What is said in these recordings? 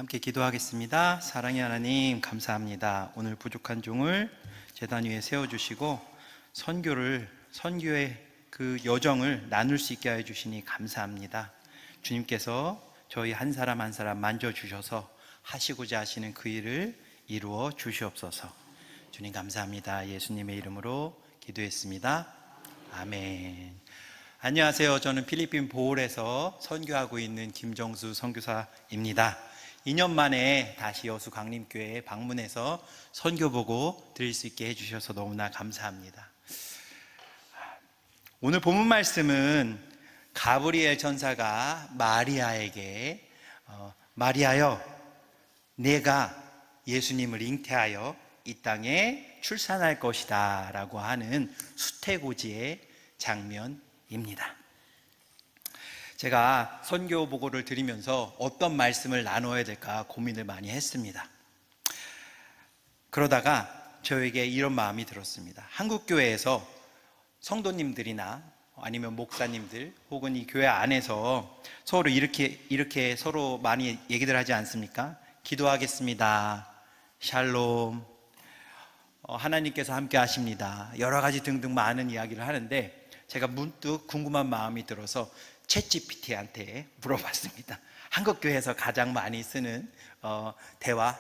함께 기도하겠습니다. 사랑의 하나님, 감사합니다. 오늘 부족한 종을 제단 위에 세워주시고 선교의 그 여정을 나눌 수 있게 해주시니 감사합니다. 주님께서 저희 한 사람 한 사람 만져주셔서 하시고자 하시는 그 일을 이루어 주시옵소서. 주님 감사합니다. 예수님의 이름으로 기도했습니다. 아멘. 안녕하세요. 저는 필리핀 보홀에서 선교하고 있는 김정수 선교사입니다. 2년 만에 다시 여수 강림교회에 방문해서 선교보고 드릴 수 있게 해주셔서 너무나 감사합니다. 오늘 본문 말씀은 가브리엘 천사가 마리아에게 마리아여, 내가 예수님을 잉태하여 이 땅에 출산할 것이다 라고 하는 수태고지의 장면입니다. 제가 선교 보고를 드리면서 어떤 말씀을 나눠야 될까 고민을 많이 했습니다. 그러다가 저에게 이런 마음이 들었습니다. 한국교회에서 성도님들이나 아니면 목사님들 혹은 이 교회 안에서 서로 이렇게 서로 많이 얘기들 하지 않습니까? 기도하겠습니다. 샬롬. 하나님께서 함께 하십니다. 여러 가지 등등 많은 이야기를 하는데 제가 문득 궁금한 마음이 들어서 챗GPT한테 물어봤습니다. 한국교회에서 가장 많이 쓰는 대화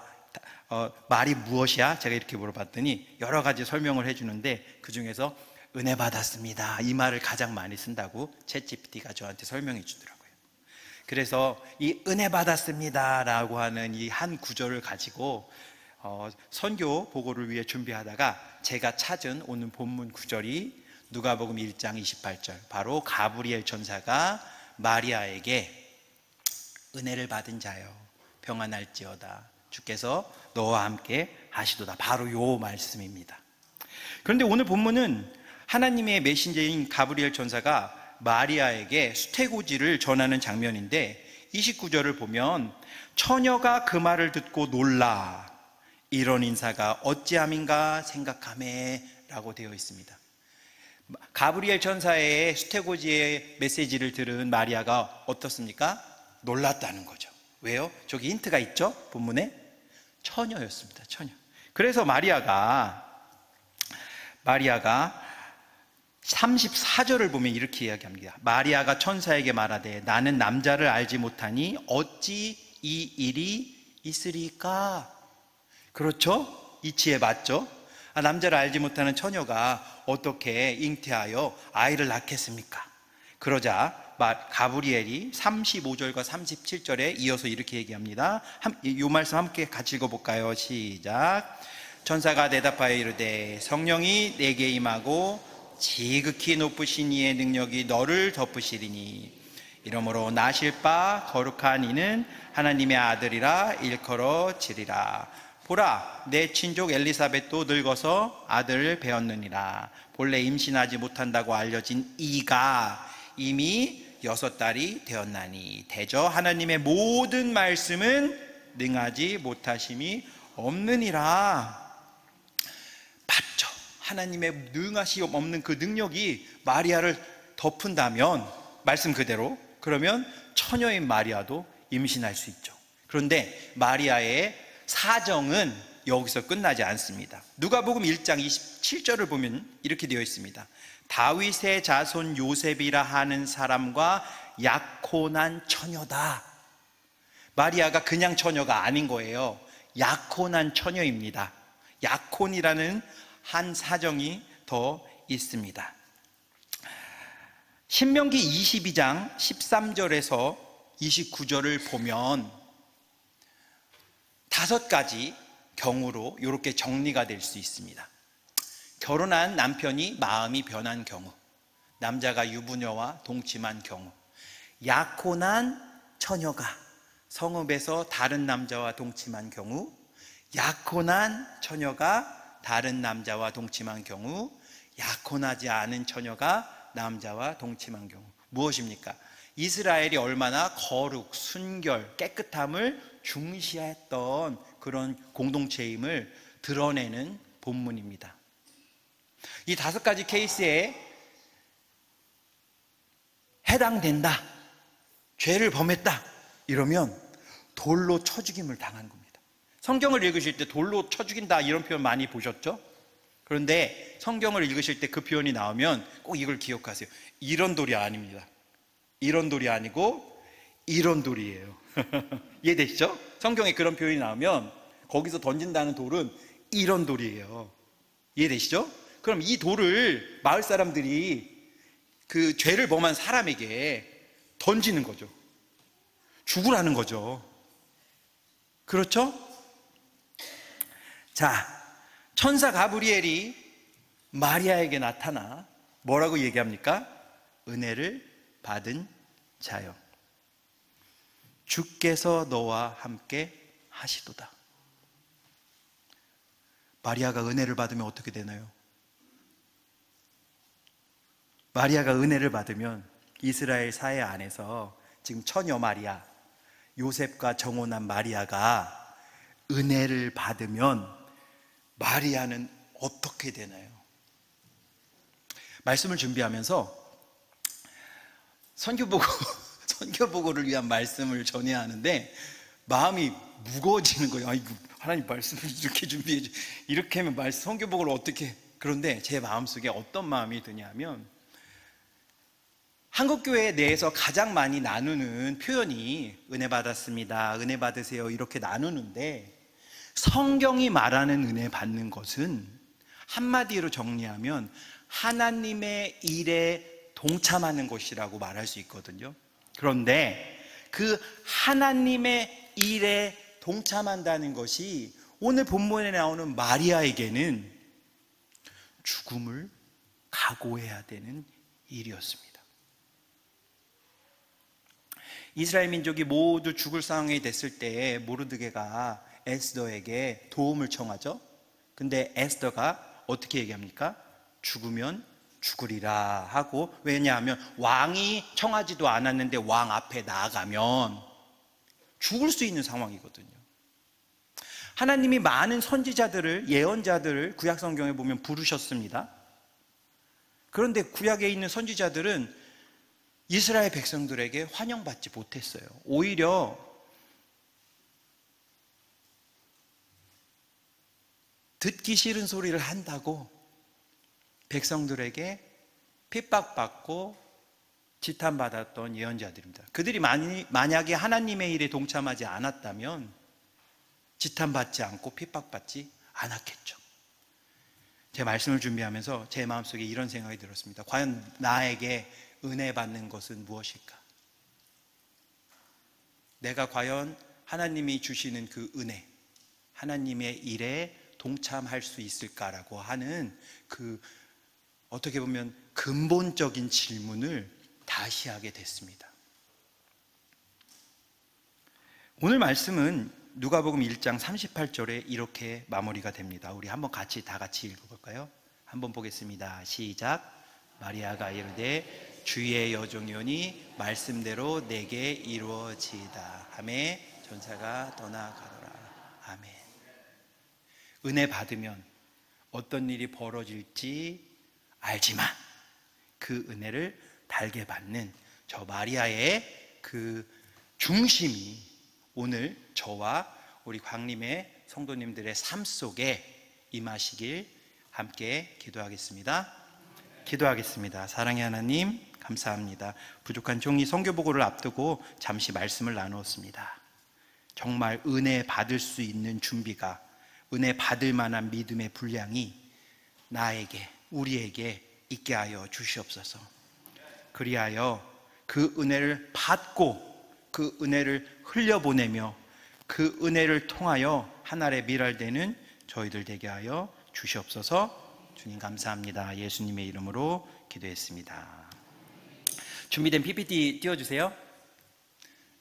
말이 무엇이야? 제가 이렇게 물어봤더니 여러 가지 설명을 해주는데 그 중에서 은혜 받았습니다, 이 말을 가장 많이 쓴다고 챗GPT가 저한테 설명해 주더라고요. 그래서 이 은혜 받았습니다 라고 하는 이 한 구절을 가지고 선교 보고를 위해 준비하다가 제가 찾은 오늘 본문 구절이 누가복음 1장 28절, 바로 가브리엘 천사가 마리아에게 은혜를 받은 자여 평안할지어다, 주께서 너와 함께 하시도다, 바로 요 말씀입니다. 그런데 오늘 본문은 하나님의 메신저인 가브리엘 천사가 마리아에게 수태고지를 전하는 장면인데 29절을 보면 처녀가 그 말을 듣고 놀라 이런 인사가 어찌함인가 생각하매 라고 되어 있습니다. 가브리엘 천사의 수태고지의 메시지를 들은 마리아가 어떻습니까? 놀랐다는 거죠. 왜요? 저기 힌트가 있죠? 본문에 처녀였습니다. 처녀. 그래서 마리아가 34절을 보면 이렇게 이야기합니다. 마리아가 천사에게 말하되 나는 남자를 알지 못하니 어찌 이 일이 있으리까? 그렇죠? 이치에 맞죠? 남자를 알지 못하는 처녀가 어떻게 잉태하여 아이를 낳겠습니까? 그러자 가브리엘이 35절과 37절에 이어서 이렇게 얘기합니다. 이 말씀 함께 같이 읽어볼까요? 시작. 천사가 대답하여 이르되 성령이 내게 임하고 지극히 높으신 이의 능력이 너를 덮으시리니 이러므로 나실 바 거룩한 이는 하나님의 아들이라 일컬어지리라. 보라, 내 친족 엘리사벳도 늙어서 아들을 배었느니라. 본래 임신하지 못한다고 알려진 이가 이미 6달이 되었나니 대저 하나님의 모든 말씀은 능하지 못하심이 없느니라. 맞죠? 하나님의 능하시 없는 그 능력이 마리아를 덮은다면, 말씀 그대로, 그러면 처녀인 마리아도 임신할 수 있죠. 그런데 마리아의 사정은 여기서 끝나지 않습니다. 누가복음 1장 27절을 보면 이렇게 되어 있습니다. 다윗의 자손 요셉이라 하는 사람과 약혼한 처녀다. 마리아가 그냥 처녀가 아닌 거예요. 약혼한 처녀입니다. 약혼이라는 한 사정이 더 있습니다. 신명기 22장 13절에서 29절을 보면 5가지 경우로 이렇게 정리가 될 수 있습니다. 결혼한 남편이 마음이 변한 경우, 남자가 유부녀와 동침한 경우, 약혼한 처녀가 성읍에서 다른 남자와 동침한 경우, 약혼한 처녀가 다른 남자와 동침한 경우, 약혼하지 않은 처녀가 남자와 동침한 경우. 무엇입니까? 이스라엘이 얼마나 거룩, 순결, 깨끗함을 중시했던 그런 공동체임을 드러내는 본문입니다. 이 5가지 케이스에 해당된다, 죄를 범했다 이러면 돌로 쳐 죽임을 당한 겁니다. 성경을 읽으실 때 돌로 쳐 죽인다 이런 표현 많이 보셨죠? 그런데 성경을 읽으실 때 그 표현이 나오면 꼭 이걸 기억하세요. 이런 돌이 아닙니다. 이런 돌이 아니고 이런 돌이에요. 이해되시죠? 성경에 그런 표현이 나오면 거기서 던진다는 돌은 이런 돌이에요. 이해되시죠? 그럼 이 돌을 마을 사람들이 그 죄를 범한 사람에게 던지는 거죠. 죽으라는 거죠. 그렇죠? 자, 천사 가브리엘이 마리아에게 나타나 뭐라고 얘기합니까? 은혜를 받은 자여, 주께서 너와 함께 하시도다. 마리아가 은혜를 받으면 어떻게 되나요? 마리아가 은혜를 받으면 이스라엘 사회 안에서 지금 처녀 마리아, 요셉과 정혼한 마리아가 은혜를 받으면 마리아는 어떻게 되나요? 말씀을 준비하면서 선교보고를 위한 말씀을 전해야 하는데 마음이 무거워지는 거예요. 아이고, 하나님 말씀을 이렇게 준비해 주, 이렇게 하면 선교보고를 어떻게. 그런데 제 마음속에 어떤 마음이 드냐면, 한국교회 내에서 가장 많이 나누는 표현이 은혜 받았습니다, 은혜 받으세요 이렇게 나누는데, 성경이 말하는 은혜 받는 것은 한마디로 정리하면 하나님의 일에 동참하는 것이라고 말할 수 있거든요. 그런데 그 하나님의 일에 동참한다는 것이 오늘 본문에 나오는 마리아에게는 죽음을 각오해야 되는 일이었습니다. 이스라엘 민족이 모두 죽을 상황이 됐을 때 모르드게가 에스더에게 도움을 청하죠. 근데 에스더가 어떻게 얘기합니까? 죽으면 죽으리라 하고, 왜냐하면 왕이 청하지도 않았는데 왕 앞에 나아가면 죽을 수 있는 상황이거든요. 하나님이 많은 선지자들을, 예언자들을 구약 성경에 보면 부르셨습니다. 그런데 구약에 있는 선지자들은 이스라엘 백성들에게 환영받지 못했어요. 오히려 듣기 싫은 소리를 한다고 백성들에게 핍박받고 지탄받았던 예언자들입니다. 그들이 만약에 하나님의 일에 동참하지 않았다면 지탄받지 않고 핍박받지 않았겠죠. 제 말씀을 준비하면서 제 마음속에 이런 생각이 들었습니다. 과연 나에게 은혜 받는 것은 무엇일까? 내가 과연 하나님이 주시는 그 은혜, 하나님의 일에 동참할 수 있을까라고 하는 그 어떻게 보면 근본적인 질문을 다시 하게 됐습니다. 오늘 말씀은 누가복음 1장 38절에 이렇게 마무리가 됩니다. 우리 한번 다 같이 읽어볼까요? 한번 보겠습니다. 시작. 마리아가 이르되 주의 여종이오니 말씀대로 내게 이루어지이다 하매 전사가 떠나가더라. 아멘. 은혜 받으면 어떤 일이 벌어질지 알지만 그 은혜를 달게 받는 저 마리아의 그 중심이 오늘 저와 우리 광림의 성도님들의 삶 속에 임하시길 함께 기도하겠습니다. 기도하겠습니다. 사랑의 하나님, 감사합니다. 부족한 종이 선교보고를 앞두고 잠시 말씀을 나누었습니다. 정말 은혜 받을 수 있는 준비가, 은혜 받을 만한 믿음의 분량이 나에게, 우리에게 있게 하여 주시옵소서. 그리하여 그 은혜를 받고 그 은혜를 흘려보내며 그 은혜를 통하여 하늘에 미랄되는 저희들 되게 하여 주시옵소서. 주님 감사합니다. 예수님의 이름으로 기도했습니다. 준비된 PPT 띄워주세요.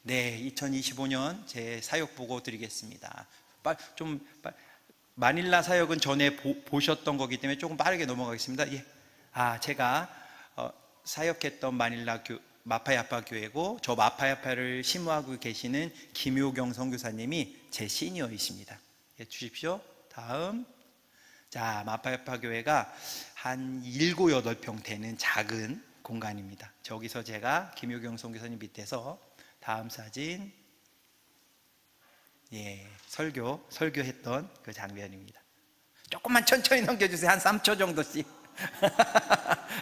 네, 2025년 제 사역 보고 드리겠습니다. 마닐라 사역은 전에 보셨던 거기 때문에 조금 빠르게 넘어가겠습니다. 예. 제가 사역했던 마닐라 마파야파 교회고, 저 마파야파를 심호하고 계시는 김효경 선교사님이 제 시니어이십니다. 예, 주십시오. 다음. 자, 마파야파 교회가 한 7, 8평 되는 작은 공간입니다. 저기서 제가 김효경 선교사님 밑에서, 다음 사진. 예, 설교했던 그 장면입니다. 조금만 천천히 넘겨주세요. 한 3초 정도씩.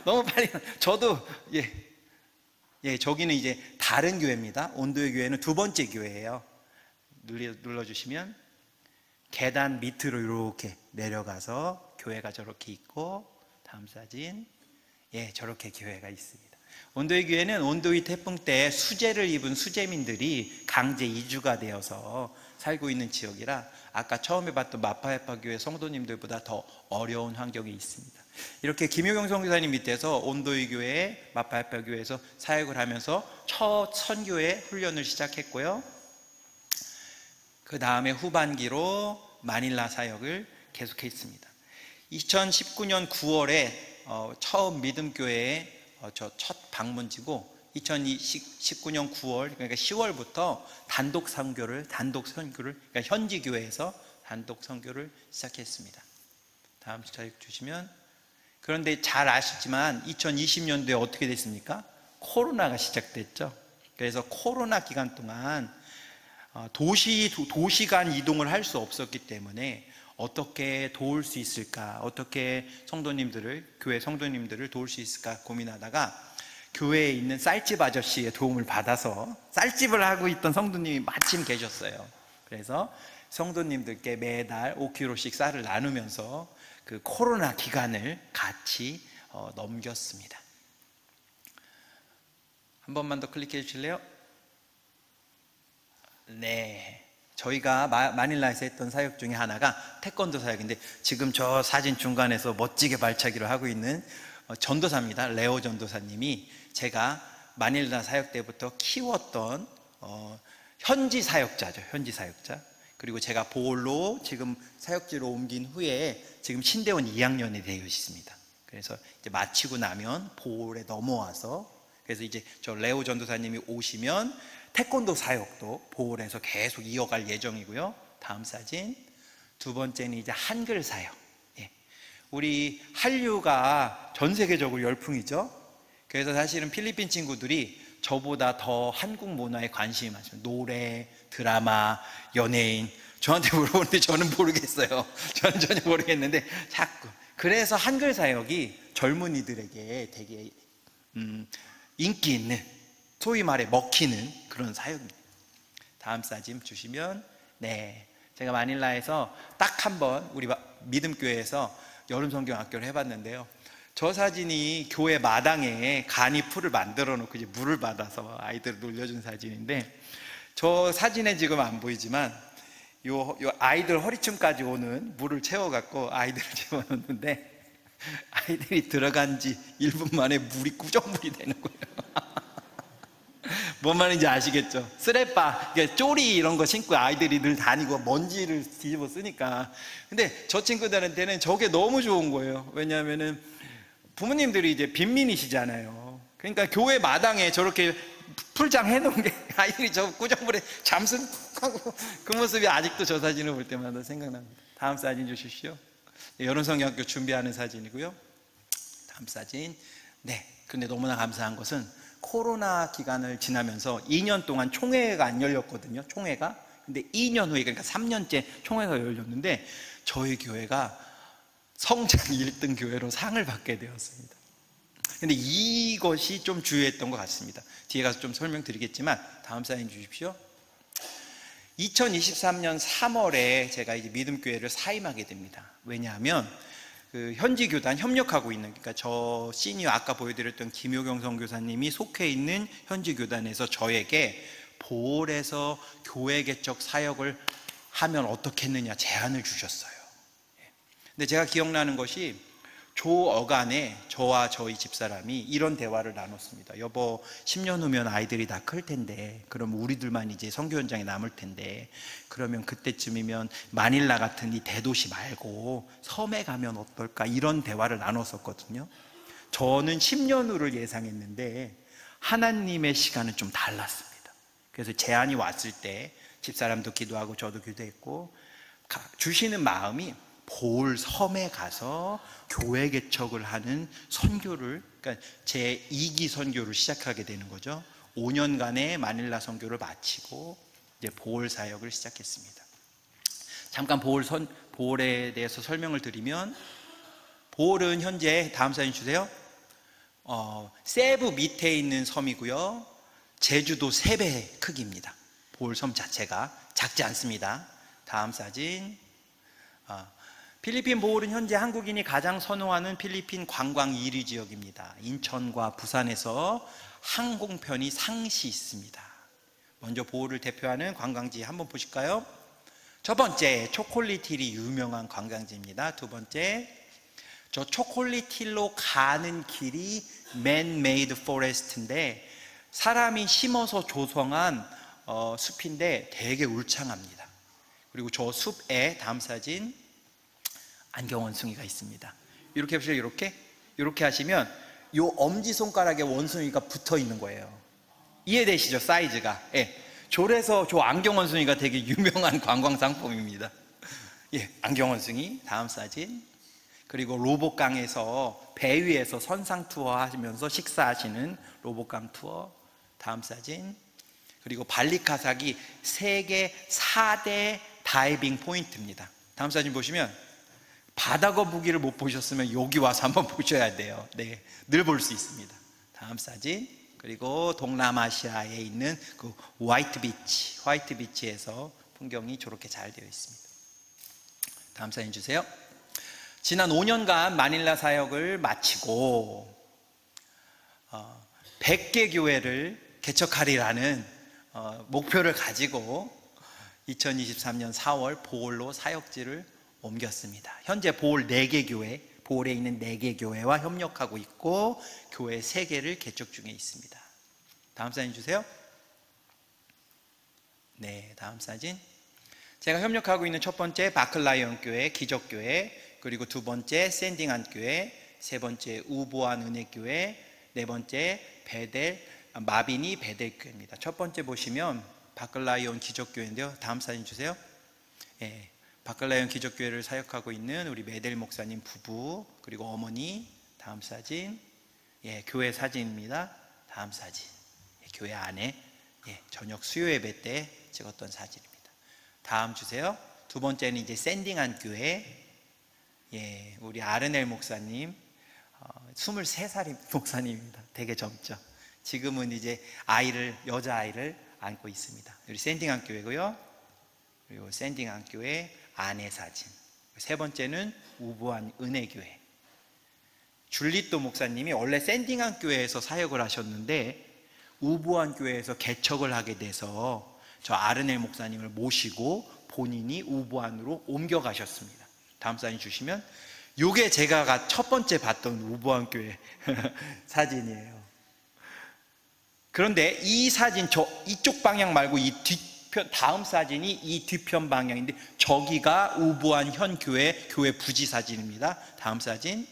너무 빨리. 저도 저기는 이제 다른 교회입니다. 온도의 교회는 두 번째 교회예요. 눌러주시면 계단 밑으로 이렇게 내려가서 교회가 저렇게 있고, 다음 사진, 저렇게 교회가 있습니다. 온도의 교회는 온도의 태풍 때 수재를 입은 수재민들이 강제 이주가 되어서 살고 있는 지역이라 아까 처음에 봤던 마파야파 교회 성도님들보다 더 어려운 환경에 있습니다. 이렇게 김효경 선교사님 밑에서 온도의 교회, 마파야파 교회에서 사역을 하면서 첫 선교회 훈련을 시작했고요. 그 다음에 후반기로 마닐라 사역을 계속했습니다. 2019년 9월에 처음 믿음교회에 첫 방문지고, 2019년 9월, 그러니까 10월부터 단독 선교를, 그러니까 현지 교회에서 단독 선교를 시작했습니다. 다음 자료 주시면, 그런데 잘 아시지만 2020년도에 어떻게 됐습니까? 코로나가 시작됐죠. 그래서 코로나 기간 동안 도시간 이동을 할 수 없었기 때문에 어떻게 도울 수 있을까, 어떻게 교회 성도님들을 도울 수 있을까 고민하다가 교회에 있는 쌀집 아저씨의 도움을 받아서 쌀집을 하고 있던 성도님이 마침 계셨어요. 그래서 성도님들께 매달 5kg씩 쌀을 나누면서 그 코로나 기간을 같이 넘겼습니다. 한 번만 더 클릭해 주실래요? 네, 저희가 마닐라에서 했던 사역 중에 하나가 태권도 사역인데, 지금 저 사진 중간에서 멋지게 발차기를 하고 있는 전도사입니다. 레오 전도사님이 제가 마닐라 사역 때부터 키웠던 현지 사역자죠. 현지 사역자. 그리고 제가 보홀로 지금 사역지로 옮긴 후에 지금 신대원 2학년이 되어 있습니다. 그래서 이제 마치고 나면 보홀에 넘어와서, 그래서 이제 저 레오 전도사님이 오시면 태권도 사역도 보홀에서 계속 이어갈 예정이고요. 다음 사진. 두 번째는 이제 한글 사역. 우리 한류가 전 세계적으로 열풍이죠. 그래서 사실은 필리핀 친구들이 저보다 더 한국 문화에 관심이 많습니다. 노래, 드라마, 연예인. 저한테 물어보는데 저는 모르겠어요. 저는 전혀 모르겠는데 자꾸. 그래서 한글 사역이 젊은이들에게 되게 인기 있는, 소위 말해 먹히는 그런 사역입니다. 다음 사진 주시면, 제가 마닐라에서 딱 한 번 우리 믿음교회에서 여름 성경학교를 해봤는데요. 저 사진이 교회 마당에 간이 풀을 만들어 놓고 이제 물을 받아서 아이들을 놀려준 사진인데, 저 사진에 지금 안 보이지만 요 아이들 허리춤까지 오는 물을 채워갖고 아이들을 집어넣는데, 아이들이 들어간 지 1분 만에 물이 꾸정물이 되는 거예요. 뭔 말인지 아시겠죠? 쓰레빠, 쪼리 이런 거 신고 아이들이 늘 다니고 먼지를 뒤집어 쓰니까. 근데 저 친구들한테는 저게 너무 좋은 거예요. 왜냐하면은 부모님들이 이제 빈민이시잖아요. 그러니까 교회 마당에 저렇게 풀장 해놓은 게 아이들이 저 꾸정물에 잠수하고, 그 모습이 아직도 저 사진을 볼 때마다 생각납니다. 다음 사진 주십시오. 여름성경학교 준비하는 사진이고요. 다음 사진. 근데 너무나 감사한 것은 코로나 기간을 지나면서 2년 동안 총회가 안 열렸거든요. 총회가. 근데 2년 후에, 그러니까 3년째 총회가 열렸는데 저희 교회가 성장 1등 교회로 상을 받게 되었습니다. 근데 이것이 좀 주요했던 것 같습니다. 뒤에 가서 좀 설명드리겠지만, 다음 사진 주십시오. 2023년 3월에 제가 이제 믿음교회를 사임하게 됩니다. 왜냐하면 그 현지 교단 협력하고 있는, 그러니까 저 시니어 아까 보여드렸던 김효경 선교사님이 속해 있는 현지 교단에서 저에게 보홀에서 교회 개척 사역을 하면 어떻겠느냐 제안을 주셨어요. 근데 제가 기억나는 것이 조 어간에 저와 저희 집사람이 이런 대화를 나눴습니다. 여보, 10년 후면 아이들이 다 클 텐데, 그럼 우리들만 이제 선교 현장에 남을 텐데, 그러면 그때쯤이면 마닐라 같은 이 대도시 말고 섬에 가면 어떨까, 이런 대화를 나눴었거든요. 저는 10년 후를 예상했는데 하나님의 시간은 좀 달랐습니다. 그래서 제안이 왔을 때 집사람도 기도하고 저도 기도했고, 주시는 마음이 보홀 섬에 가서 교회 개척을 하는 선교를, 그러니까 제 2기 선교를 시작하게 되는 거죠. 5년간의 마닐라 선교를 마치고 이제 보홀 사역을 시작했습니다. 잠깐 보홀에 대해서 설명을 드리면, 보홀은 현재 다음 사진 주세요. 세부 밑에 있는 섬이고요. 제주도 3배 크기입니다. 보홀 섬 자체가 작지 않습니다. 다음 사진. 필리핀 보홀은 현재 한국인이 가장 선호하는 필리핀 관광 1위 지역입니다. 인천과 부산에서 항공편이 상시 있습니다. 먼저 보홀을 대표하는 관광지 한번 보실까요? 첫 번째, 초콜릿 힐이 유명한 관광지입니다. 두 번째, 저 초콜릿 힐로 가는 길이 man-made forest인데, 사람이 심어서 조성한 숲인데 되게 울창합니다. 그리고 저 숲에, 다음 사진, 안경원숭이가 있습니다. 이렇게 보시면, 이렇게 하시면 이 엄지손가락에 원숭이가 붙어 있는 거예요. 이해되시죠? 사이즈가. 예. 졸에서 저 안경원숭이가 되게 유명한 관광 상품입니다. 예, 안경원숭이. 다음 사진. 그리고 로봇강에서, 배 위에서 선상 투어 하시면서 식사하시는 로봇강 투어. 다음 사진. 그리고 발리카삭이 세계 4대 다이빙 포인트입니다. 다음 사진 보시면, 바다거북이를 못 보셨으면 여기 와서 한번 보셔야 돼요. 네, 늘 볼 수 있습니다. 다음 사진. 그리고 동남아시아에 있는 그 화이트 비치에서 풍경이 저렇게 잘 되어 있습니다. 다음 사진 주세요. 지난 5년간 마닐라 사역을 마치고 100개 교회를 개척하리라는 목표를 가지고 2023년 4월 보홀로 사역지를 옮겼습니다. 현재 보홀 4개 교회, 보홀에 있는 4개 교회와 협력하고 있고, 교회 3개를 개척 중에 있습니다. 다음 사진 주세요. 네, 다음 사진. 제가 협력하고 있는 첫 번째 바클라이온 교회, 기적교회, 그리고 두 번째 샌딩한 교회, 세 번째 우보안 은혜교회, 네 번째 마비니 베델 교회입니다. 첫 번째 보시면 바클라이온 기적교회인데요. 다음 사진 주세요. 네, 바클라이온 기적교회를 사역하고 있는 우리 메델 목사님 부부, 그리고 어머니. 다음 사진. 예, 교회 사진입니다. 다음 사진. 예, 교회 안에 저녁 수요 예배 때 찍었던 사진입니다. 다음 주세요. 두 번째는 이제 샌딩한 교회. 예, 우리 아르넬 목사님, 23살의 목사님입니다. 되게 젊죠. 지금은 이제 여자아이를 안고 있습니다. 우리 샌딩한 교회고요. 그리고 샌딩한 교회 아내 사진. 세 번째는 우보안 은혜교회. 줄리또 목사님이 원래 샌딩한 교회에서 사역을 하셨는데, 우보안 교회에서 개척을 하게 돼서 저 아르넬 목사님을 모시고 본인이 우보안으로 옮겨가셨습니다. 다음 사진 주시면, 이게 제가 첫 번째 봤던 우보안 교회 사진이에요. 그런데 이 사진, 이쪽 방향 말고 이 다음 사진이 이 뒤편 방향인데, 저기가 우보안 현 교회 부지 사진입니다. 다음 사진.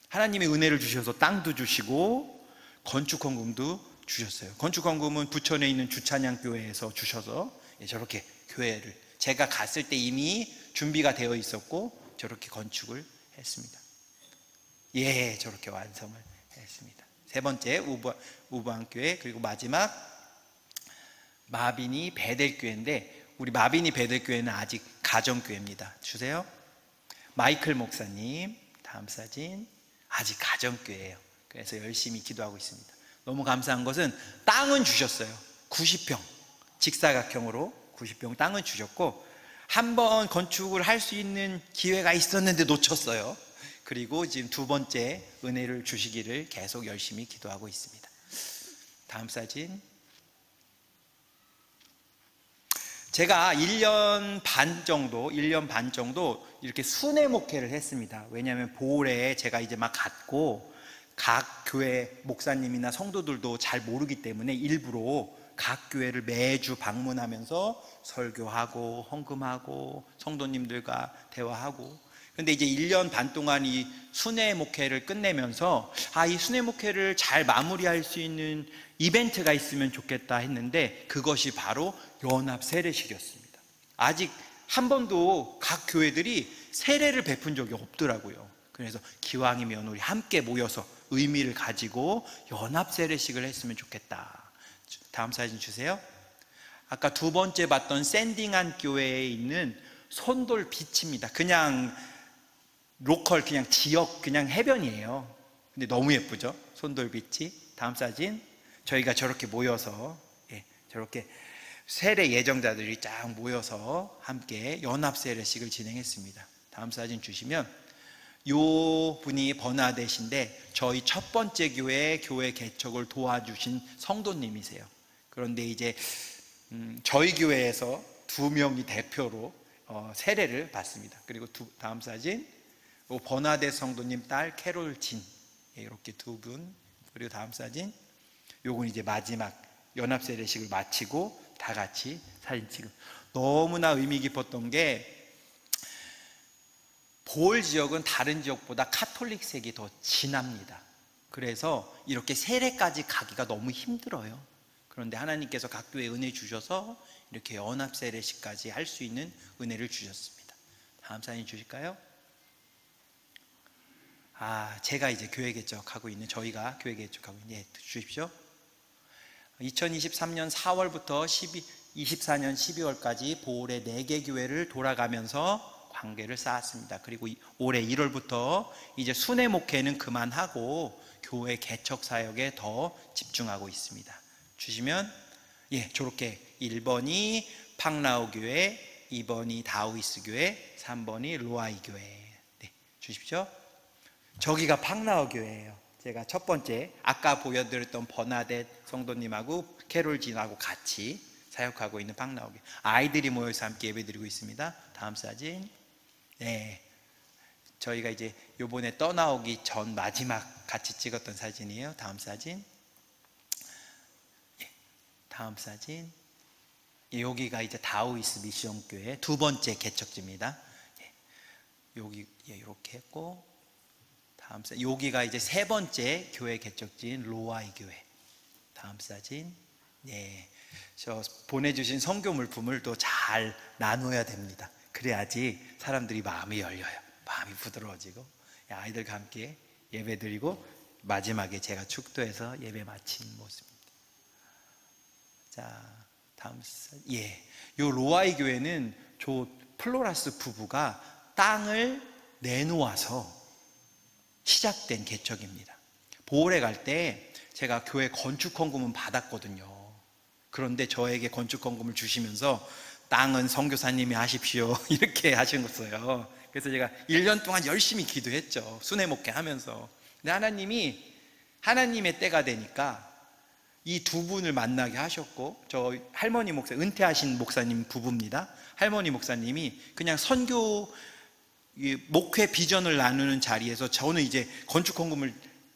하나님의 은혜를 주셔서 땅도 주시고 건축 헌금도 주셨어요. 건축 헌금은 부천에 있는 주찬양 교회에서 주셔서 저렇게 교회를, 제가 갔을 때 이미 준비가 되어 있었고 저렇게 건축을 했습니다. 예, 저렇게 완성을 했습니다. 세 번째 우보안 교회. 그리고 마지막 마비니 베델 교회인데, 우리 마비니 베델 교회는 아직 가정교회입니다. 주세요. 마이클 목사님. 다음 사진. 아직 가정교회예요. 그래서 열심히 기도하고 있습니다. 너무 감사한 것은 땅은 주셨어요. 90평 직사각형으로 90평 땅은 주셨고, 한번 건축을 할 수 있는 기회가 있었는데 놓쳤어요. 그리고 지금 두 번째 은혜를 주시기를 계속 열심히 기도하고 있습니다. 다음 사진. 제가 1년 반 정도 이렇게 순회 목회를 했습니다. 왜냐하면 보홀에 제가 이제 막 갔고, 각 교회 목사님이나 성도들도 잘 모르기 때문에 일부러 각 교회를 매주 방문하면서 설교하고 헌금하고 성도님들과 대화하고. 그런데 이제 1년 반 동안 이 순회 목회를 끝내면서 이 순회 목회를 잘 마무리할 수 있는 이벤트가 있으면 좋겠다 했는데, 그것이 바로 연합 세례식이었습니다. 아직 한 번도 각 교회들이 세례를 베푼 적이 없더라고요. 그래서 기왕이면 우리 함께 모여서 의미를 가지고 연합 세례식을 했으면 좋겠다. 다음 사진 주세요. 아까 두 번째 봤던 샌딩한 교회에 있는 손돌빛입니다. 그냥 로컬, 그냥 지역, 그냥 해변이에요. 근데 너무 예쁘죠? 손돌빛이. 다음 사진. 저희가 저렇게 모여서, 저렇게 세례 예정자들이 쫙 모여서 함께 연합 세례식을 진행했습니다. 다음 사진 주시면, 요 분이 버나데신데 저희 첫 번째 교회 개척을 도와주신 성도님이세요. 그런데 이제 저희 교회에서 2명이 대표로 세례를 받습니다. 그리고 다음 사진, 버나데 성도님 딸 캐롤 진, 이렇게 2분. 그리고 다음 사진, 요건 이제 마지막 연합 세례식을 마치고 다 같이 사진 찍은. 너무나 의미 깊었던 게, 보홀 지역은 다른 지역보다 카톨릭색이 더 진합니다. 그래서 이렇게 세례까지 가기가 너무 힘들어요. 그런데 하나님께서 각 교회에 은혜 주셔서 이렇게 연합 세례식까지 할 수 있는 은혜를 주셨습니다. 다음 사진 주실까요? 제가 이제 교회 개척하고 있는, 저희가 교회 개척하고 있는, 주십시오. 2023년 4월부터 24년 12월까지 보홀의 4개 교회를 돌아가면서 관계를 쌓았습니다. 그리고 올해 1월부터 이제 순회 목회는 그만하고 교회 개척 사역에 더 집중하고 있습니다. 주시면, 저렇게 1번이 팡라오 교회, 2번이 다우이스 교회, 3번이 로아이 교회. 주십시오. 저기가 팡라오 교회예요. 제가 첫 번째 아까 보여드렸던 버나뎃 성도님하고 캐롤 진하고 같이 사역하고 있는 팡라오 교회. 아이들이 모여서 함께 예배드리고 있습니다. 다음 사진. 저희가 이제 요번에 떠나오기 전 마지막 같이 찍었던 사진이에요. 다음 사진. 다음 사진. 여기가 이제 다우이스 미션 교회 2번째 개척지입니다. 여기 이렇게 했고, 다음 사진. 여기가 이제 3번째 교회 개척지인 로아이 교회. 다음 사진. 저 보내주신 선교 물품을 또 잘 나눠야 됩니다. 그래야지 사람들이 마음이 열려요. 마음이 부드러워지고, 아이들과 함께 예배 드리고 마지막에 제가 축도해서 예배 마친 모습입니다. 자, 다음 사진. 요 로아이 교회는 저 플로라스 부부가 땅을 내놓아서 시작된 개척입니다. 보홀에 갈 때 제가 교회 건축 헌금은 받았거든요. 그런데 저에게 건축 헌금을 주시면서 땅은 선교사님이 하십시오 이렇게 하셨어요. 그래서 제가 1년 동안 열심히 기도했죠. 순회 목회 하면서. 근데 하나님이 하나님의 때가 되니까 이 2분을 만나게 하셨고, 저 할머니 목사, 은퇴하신 목사님 부부입니다. 할머니 목사님이 그냥 선교 목회 비전을 나누는 자리에서, 저는 이제 건축 헌금을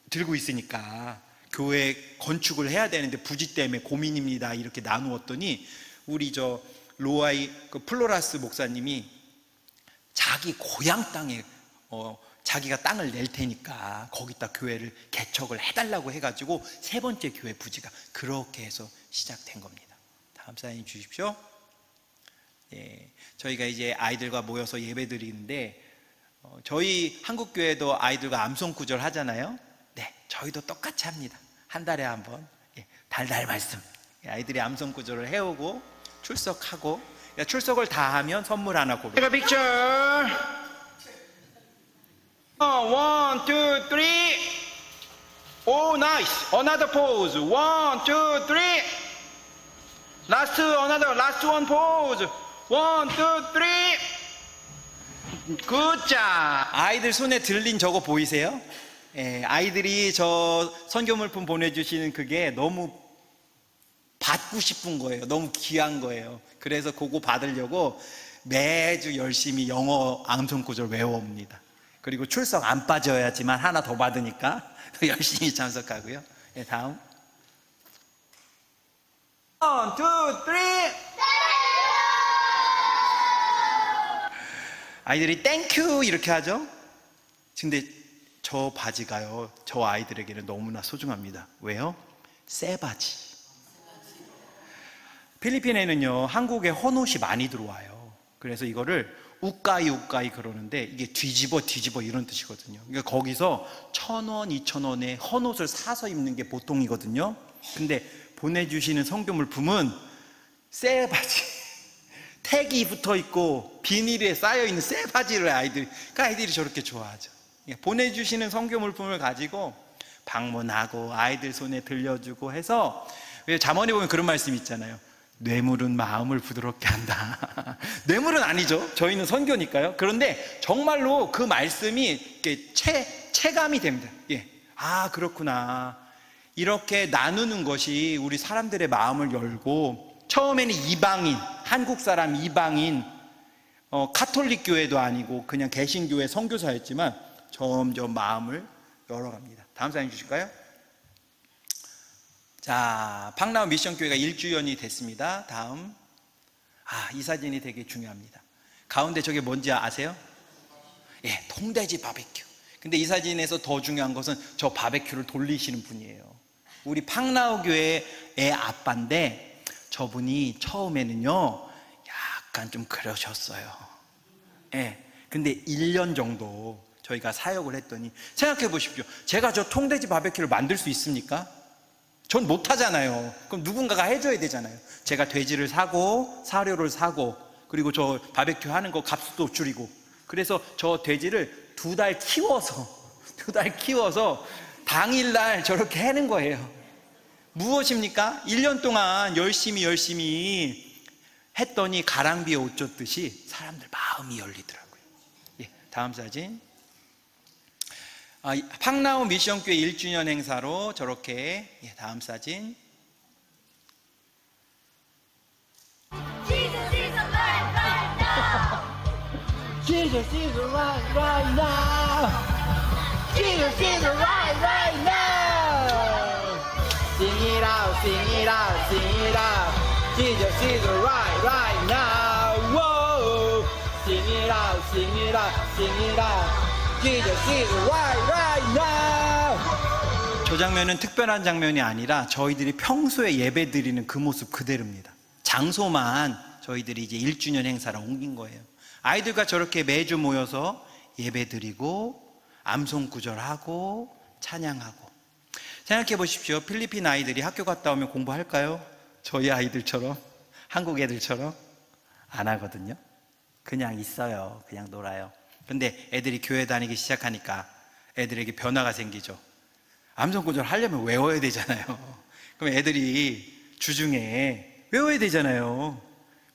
들고 있으니까 교회 건축을 해야 되는데 부지 때문에 고민입니다 이렇게 나누었더니, 우리 저 로아이 플로라스 목사님이 자기 고향 땅에 자기가 땅을 낼 테니까 거기다 교회를 개척을 해달라고 해가지고 3번째 교회 부지가 그렇게 해서 시작된 겁니다. 다음 사진 주십시오. 저희가 이제 아이들과 모여서 예배 드리는데, 저희 한국교회도 아이들과 암송 구절 하잖아요. 저희도 똑같이 합니다. 한 달에 한 번 달달 말씀, 아이들이 암송 구절을 해오고 출석하고, 출석을 다 하면 선물 하나 고르고. Take a picture. 1, 2, 3. Oh, nice. Another pose. 1, 2, 3. Last one pose. 1, 2, 3. Good job. 아이들 손에 들린 저거 보이세요? 아이들이 저 선교 물품 보내주시는 그게 너무 받고 싶은 거예요. 너무 귀한 거예요. 그래서 그거 받으려고 매주 열심히 영어 암송 구절 외워옵니다. 그리고 출석 안 빠져야지만 하나 더 받으니까 열심히 참석하고요. 다음. 1, 2, 3. 아이들이 땡큐 이렇게 하죠. 근데 저 바지가요, 저 아이들에게는 너무나 소중합니다. 왜요? 새 바지. 필리핀에는요, 한국에 헌옷이 많이 들어와요. 그래서 이거를 우까이 그러는데, 이게 뒤집어 이런 뜻이거든요. 그러니까 거기서 1,000원, 2,000원에 헌옷을 사서 입는 게 보통이거든요. 근데 보내주시는 성교 물품은 새 바지, 택이 붙어 있고 비닐에 쌓여 있는 새 바지를 아이들이 저렇게 좋아하죠. 보내주시는 선교 물품을 가지고 방문하고 아이들 손에 들려주고 해서, 왜 잠언에 보면 그런 말씀이 있잖아요. 뇌물은 마음을 부드럽게 한다. 뇌물은 아니죠. 저희는 선교니까요. 그런데 정말로 그 말씀이 이렇게 체감이 됩니다. 예. 아, 그렇구나. 이렇게 나누는 것이 우리 사람들의 마음을 열고, 처음에는 이방인, 한국 사람 이방인, 카톨릭 교회도 아니고 그냥 개신교회 선교사였지만 점점 마음을 열어갑니다. 다음 사진 주실까요? 자, 팡나우 미션교회가 1주년이 됐습니다. 다음. 이 사진이 되게 중요합니다. 가운데 저게 뭔지 아세요? 예, 통돼지 바베큐. 근데 이 사진에서 더 중요한 것은 저 바베큐를 돌리시는 분이에요. 우리 팡나우 교회의 아빠인데, 저분이 처음에는요 약간 좀 그러셨어요. 예. 근데 1년 정도 저희가 사역을 했더니, 생각해 보십시오. 제가 저 통돼지 바베큐를 만들 수 있습니까? 전 못하잖아요. 그럼 누군가가 해줘야 되잖아요. 제가 돼지를 사고 사료를 사고, 그리고 저 바베큐 하는 거 값도 줄이고, 그래서 저 돼지를 2달 키워서 당일날 저렇게 해는 거예요. 무엇입니까? 1년 동안 열심히 했더니 가랑비에 옷 젖듯이 사람들 마음이 열리더라고요. 예, 다음 사진. 팡나우 미션교회 1주년 행사로 저렇게, 예, 다음 사진. Jesus is alive right now. Jesus is alive right now. Jesus is alive right now. Sing it out, sing it out, sing it out. Jesus is alive right now. Whoa. Sing it out, sing it out, sing it out. Jesus is alive right now. 저 장면은 특별한 장면이 아니라 저희들이 평소에 예배 드리는 그 모습 그대로입니다. 장소만 저희들이 이제 1주년 행사를 옮긴 거예요. 아이들과 저렇게 매주 모여서 예배 드리고 암송 구절하고 찬양하고. 생각해 보십시오. 필리핀 아이들이 학교 갔다 오면 공부할까요? 저희 아이들처럼, 한국 애들처럼 안 하거든요. 그냥 있어요. 그냥 놀아요. 근데 애들이 교회 다니기 시작하니까 애들에게 변화가 생기죠. 암송 구절 하려면 외워야 되잖아요. 그럼 애들이 주중에 외워야 되잖아요.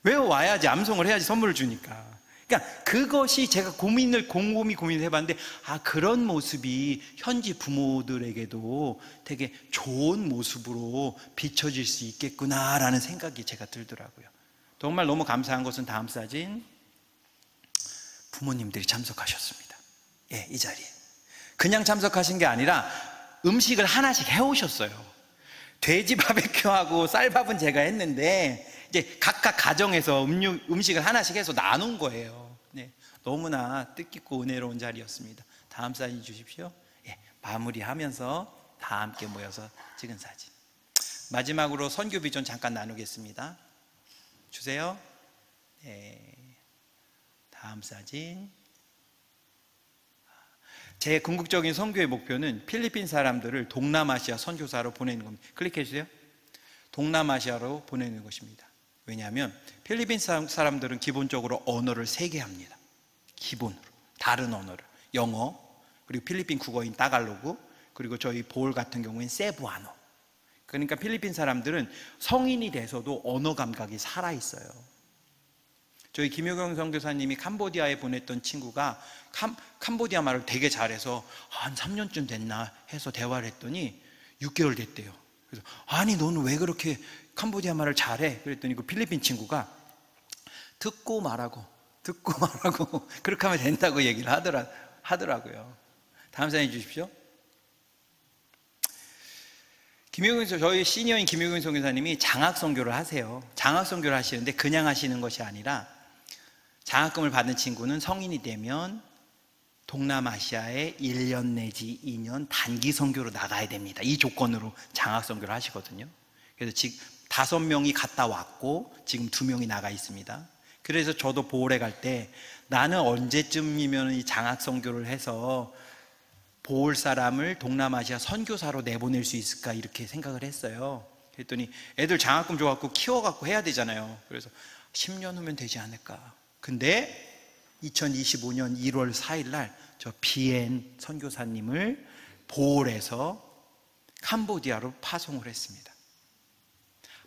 외워와야지, 암송을 해야지 선물을 주니까. 그러니까 그것이 제가 곰곰이 고민해봤는데, 그런 모습이 현지 부모들에게도 되게 좋은 모습으로 비춰질 수 있겠구나라는 생각이 제가 들더라고요. 정말 너무 감사한 것은 다음 사진. 부모님들이 참석하셨습니다. 예, 이 자리에. 그냥 참석하신 게 아니라 음식을 하나씩 해오셨어요. 돼지 바베큐하고 쌀밥은 제가 했는데, 이제 각각 가정에서 음식을 하나씩 해서 나눈 거예요. 네, 너무나 뜻깊고 은혜로운 자리였습니다. 다음 사진 주십시오. 예, 마무리하면서 다 함께 모여서 찍은 사진. 마지막으로 선교 비전 잠깐 나누겠습니다. 주세요. 네, 다음 사진. 제 궁극적인 선교의 목표는 필리핀 사람들을 동남아시아 선교사로 보내는 겁니다. 클릭해 주세요. 동남아시아로 보내는 것입니다. 왜냐하면 필리핀 사람들은 기본적으로 언어를 3개 합니다. 기본으로 다른 언어를, 영어, 그리고 필리핀 국어인 따갈로그, 그리고 저희 보올 같은 경우엔 세부아노. 그러니까 필리핀 사람들은 성인이 돼서도 언어 감각이 살아있어요. 저희 김효경 선교사님이 캄보디아에 보냈던 친구가 캄보디아 말을 되게 잘해서 한 3년쯤 됐나 해서 대화를 했더니 6개월 됐대요. 그래서 아니 너는 왜 그렇게 캄보디아 말을 잘해? 그랬더니 그 필리핀 친구가 듣고 말하고 그렇게 하면 된다고 얘기를 하더라고요. 다음 사진 주십시오. 저희 시니어인 김효경 선교사님이 장학 선교를 하세요. 장학 선교를 하시는데 그냥 하시는 것이 아니라, 장학금을 받은 친구는 성인이 되면 동남아시아에 1년 내지 2년 단기 선교로 나가야 됩니다. 이 조건으로 장학 선교를 하시거든요. 그래서 지금 5명이 갔다 왔고 지금 2명이 나가 있습니다. 그래서 저도 보홀에 갈 때 나는 언제쯤이면 이 장학 선교를 해서 보홀 사람을 동남아시아 선교사로 내보낼 수 있을까, 이렇게 생각을 했어요. 그랬더니 애들 장학금 줘갖고 키워갖고 해야 되잖아요. 그래서 10년 후면 되지 않을까. 근데 2025년 1월 4일 날 저 비엔 선교사님을 보홀에서 캄보디아로 파송을 했습니다.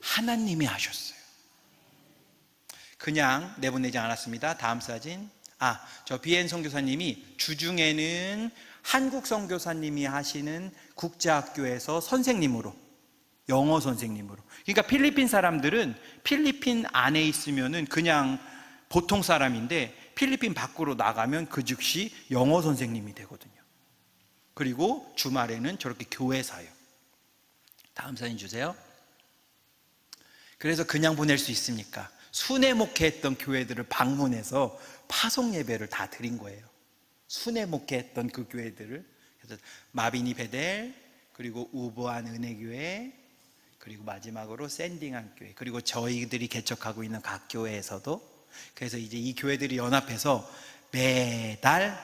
하나님이 하셨어요. 그냥 내보내지 않았습니다. 다음 사진. 저 비엔 선교사님이 주중에는 한국 선교사님이 하시는 국제학교에서 선생님으로, 영어 선생님으로. 그러니까 필리핀 사람들은 필리핀 안에 있으면은 그냥 보통 사람인데 필리핀 밖으로 나가면 그 즉시 영어 선생님이 되거든요. 그리고 주말에는 저렇게 교회 사역. 다음 사진 주세요. 그래서 그냥 보낼 수 있습니까? 순회 목회했던 교회들을 방문해서 파송 예배를 다 드린 거예요. 순회 목회했던 그 교회들을. 그래서 마비니 베델, 그리고 우보안 은혜교회, 그리고 마지막으로 샌딩한 교회, 그리고 저희들이 개척하고 있는 각 교회에서도. 그래서 이제 이 교회들이 연합해서 매달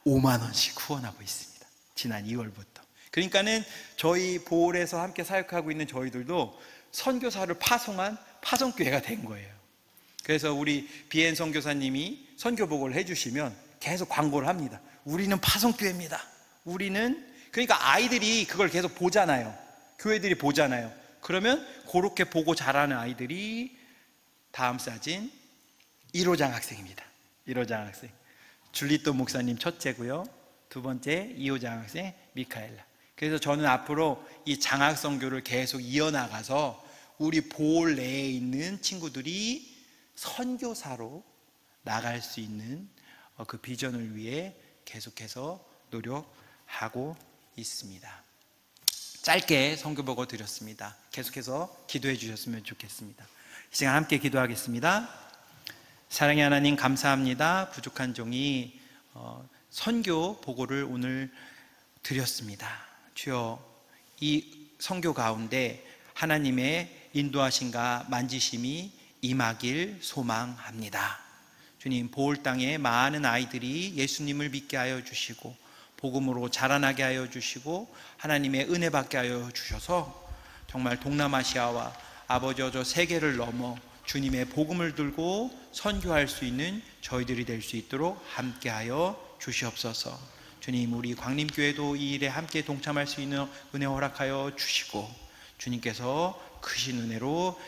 5만 원씩 후원하고 있습니다. 지난 2월부터. 그러니까는 저희 보홀에서 함께 사역하고 있는 저희들도 선교사를 파송한 파송교회가 된 거예요. 그래서 우리 비엔 선교사님이 선교복을 해주시면 계속 광고를 합니다. 우리는 파송교회입니다. 우리는, 그러니까 아이들이 그걸 계속 보잖아요. 교회들이 보잖아요. 그러면 그렇게 보고 자라는 아이들이, 다음 사진, 1호장 학생입니다. 1호장 학생 줄리또 목사님 첫째고요. 두 번째 2호장 학생 미카엘라. 그래서 저는 앞으로 이 장학 선교를 계속 이어나가서 우리 보홀 내에 있는 친구들이 선교사로 나갈 수 있는 그 비전을 위해 계속해서 노력하고 있습니다. 짧게 선교보고 드렸습니다. 계속해서 기도해 주셨으면 좋겠습니다. 이 시간 함께 기도하겠습니다. 사랑의 하나님, 감사합니다. 부족한 종이 선교 보고를 오늘 드렸습니다. 주여, 이 선교 가운데 하나님의 인도하심과 만지심이 임하길 소망합니다. 주님, 보홀 땅에 많은 아이들이 예수님을 믿게 하여 주시고 복음으로 자라나게 하여 주시고 하나님의 은혜 받게 하여 주셔서 정말 동남아시아와 아버지 저 세계를 넘어 주님의 복음을 들고 선교할 수 있는 저희들이 될 수 있도록 함께하여 주시옵소서. 주님, 우리 광림교회도 이 일에 함께 동참할 수 있는 은혜 허락하여 주시고 주님께서 크신 은혜로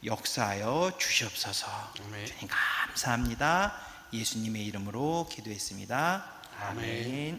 역사하여 주시옵소서. 아멘. 주님 감사합니다. 예수님의 이름으로 기도했습니다. 아멘.